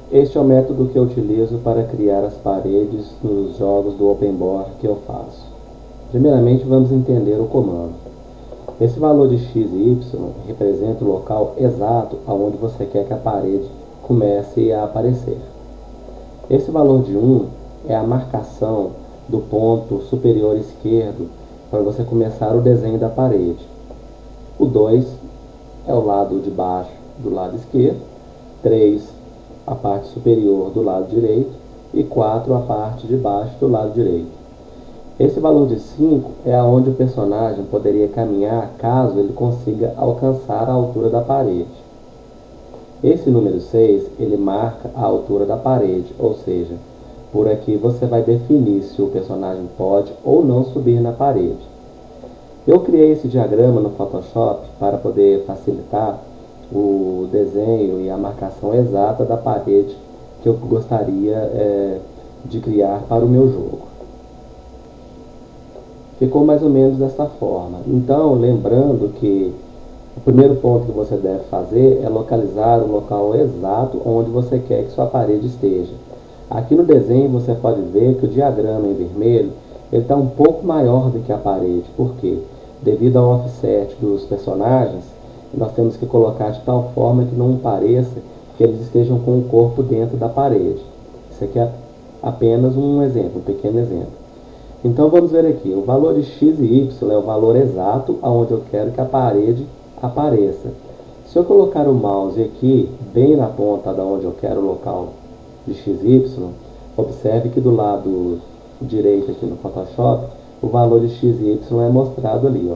Este é o método que eu utilizo para criar as paredes dos jogos do OpenBOR que eu faço. Primeiramente, vamos entender o comando. Esse valor de x e y representa o local exato onde você quer que a parede comece a aparecer. Esse valor de 1 é a marcação do ponto superior esquerdo para você começar o desenho da parede. O 2 é o lado de baixo do lado esquerdo, 3 a parte superior do lado direito e 4 a parte de baixo do lado direito. Esse valor de 5 é aonde o personagem poderia caminhar caso ele consiga alcançar a altura da parede. Esse número 6 ele marca a altura da parede, ou seja, por aqui você vai definir se o personagem pode ou não subir na parede. Eu criei esse diagrama no Photoshop para poder facilitar o desenho e a marcação exata da parede que eu gostaria de criar para o meu jogo. Ficou mais ou menos dessa forma. Então, lembrando que o primeiro ponto que você deve fazer é localizar o local exato onde você quer que sua parede esteja. Aqui no desenho você pode ver que o diagrama em vermelho está um pouco maior do que a parede. Por quê? Devido ao offset dos personagens, nós temos que colocar de tal forma que não pareça que eles estejam com o corpo dentro da parede. Isso aqui é apenas um exemplo, um pequeno exemplo. Então vamos ver aqui, o valor de x e y é o valor exato aonde eu quero que a parede apareça. Se eu colocar o mouse aqui, bem na ponta da onde eu quero o local de x e y, observe que do lado direito aqui no Photoshop, o valor de x e y é mostrado ali, ó,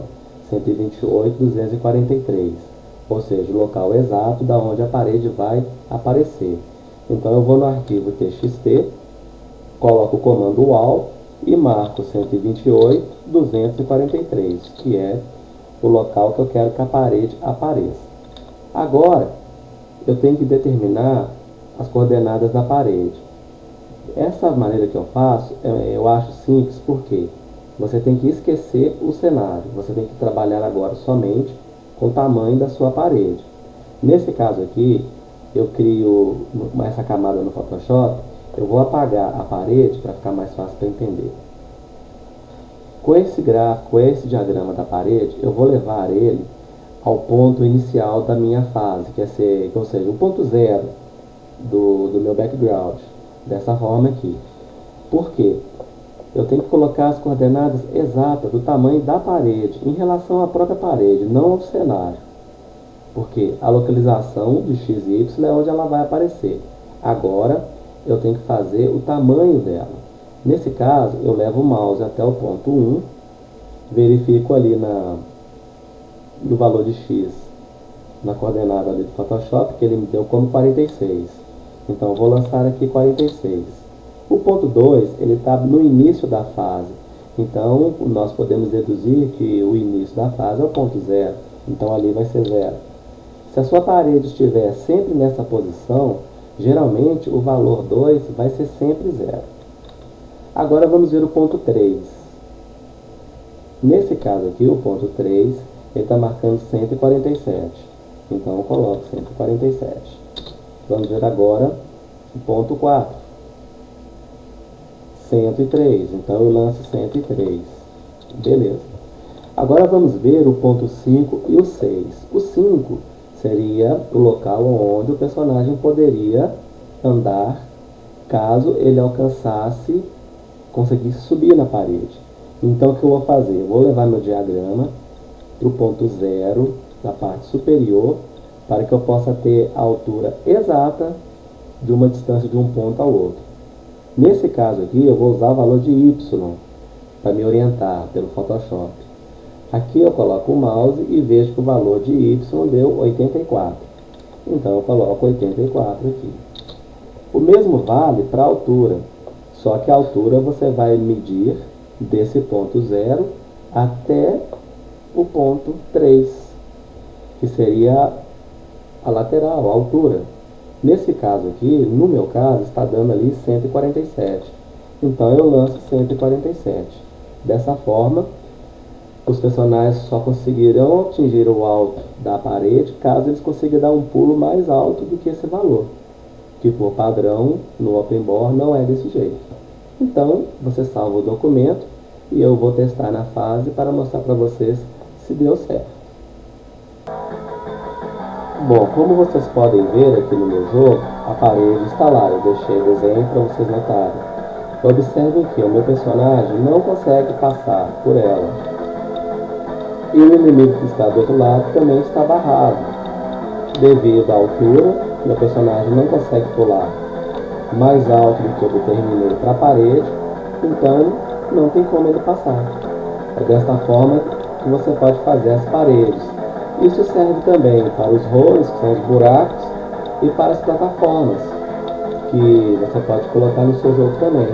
128.243, ou seja, o local exato da onde a parede vai aparecer. Então eu vou no arquivo txt, coloco o comando wall e marco 128.243, que é o local que eu quero que a parede apareça. Agora, eu tenho que determinar as coordenadas da parede. Essa maneira que eu faço, eu acho simples, porque você tem que esquecer o cenário. Você tem que trabalhar agora somente com o tamanho da sua parede. Nesse caso aqui, eu crio essa camada no Photoshop. Eu vou apagar a parede para ficar mais fácil para entender. Com esse gráfico, esse diagrama da parede, eu vou levar ele ao ponto inicial da minha fase, ou seja, o ponto zero do meu background, dessa forma aqui. Por quê? Eu tenho que colocar as coordenadas exatas do tamanho da parede em relação à própria parede, não ao cenário. Porque a localização de x e y é onde ela vai aparecer. Agora, eu tenho que fazer o tamanho dela. Nesse caso, eu levo o mouse até o ponto 1, verifico ali no valor de x, na coordenada ali do Photoshop, que ele me deu como 46. Então, eu vou lançar aqui 46. O ponto 2, ele está no início da fase. Então, nós podemos deduzir que o início da fase é o ponto 0. Então, ali vai ser 0. Se a sua parede estiver sempre nessa posição, geralmente o valor 2 vai ser sempre 0. Agora vamos ver o ponto 3. Nesse caso aqui, o ponto 3, ele está marcando 147. Então eu coloco 147. Vamos ver agora o ponto 4. 103. Então eu lanço 103. Beleza. Agora vamos ver o ponto 5 e o 6. O 5 seria o local onde o personagem poderia andar caso ele conseguisse subir na parede. Então o que eu vou fazer? Eu vou levar meu diagrama para o ponto 0 da parte superior para que eu possa ter a altura exata de uma distância de um ponto ao outro. Nesse caso aqui eu vou usar o valor de y para me orientar pelo Photoshop. Aqui eu coloco o mouse e vejo que o valor de y deu 84. Então eu coloco 84 aqui. O mesmo vale para a altura, só que a altura você vai medir desse ponto 0 até o ponto 3, que seria a lateral, a altura. Nesse caso aqui, no meu caso, está dando ali 147. Então eu lanço 147. Dessa forma, os personagens só conseguirão atingir o alto da parede caso eles consigam dar um pulo mais alto do que esse valor. que por padrão no OpenBOR não é desse jeito. Então, você salva o documento e eu vou testar na fase para mostrar para vocês se deu certo. Bom, como vocês podem ver aqui no meu jogo, a parede está lá, eu deixei o desenho para vocês notarem. Observem que o meu personagem não consegue passar por ela. E o inimigo que está do outro lado também está barrado. Devido à altura, meu personagem não consegue pular mais alto do que eu determinei para a parede, então não tem como ele passar. É desta forma que você pode fazer as paredes. Isso serve também para os rolos, que são os buracos, e para as plataformas, que você pode colocar no seu jogo também.